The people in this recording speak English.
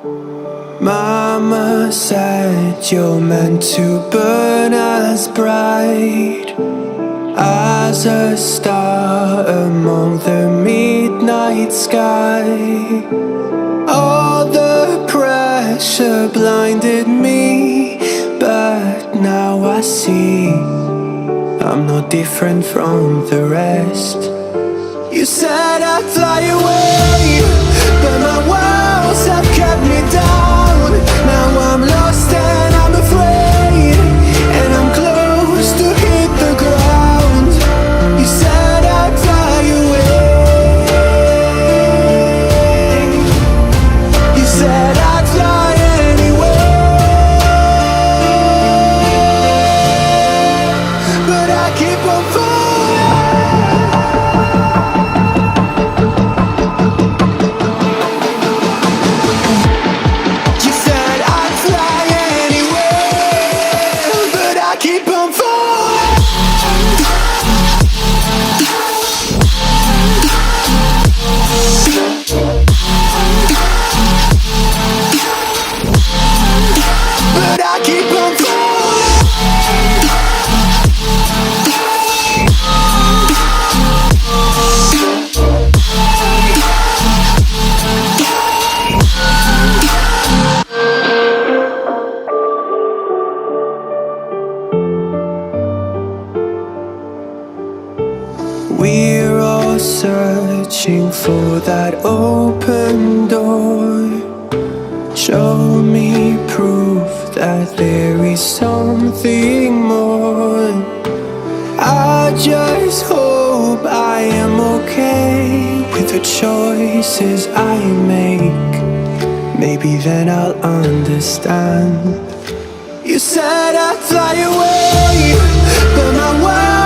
Mama said you're meant to burn as bright as a star among the midnight sky. All the pressure blinded me, but now I see I'm no different from the rest. You said I'd fly away, but my walls have kept me down. Now I'm lost and I'm afraid, and I'm close to hit the ground. You said I'd fly away. You said I'd fly anyway, but I keep on falling. You said I'd fly anyway, but I keep on falling. But I keep on falling. We're all searching for that open door. Show me proof that there is something more. I just hope I am okay with the choices I make. Maybe then I'll understand. You said I'd fly away, but my world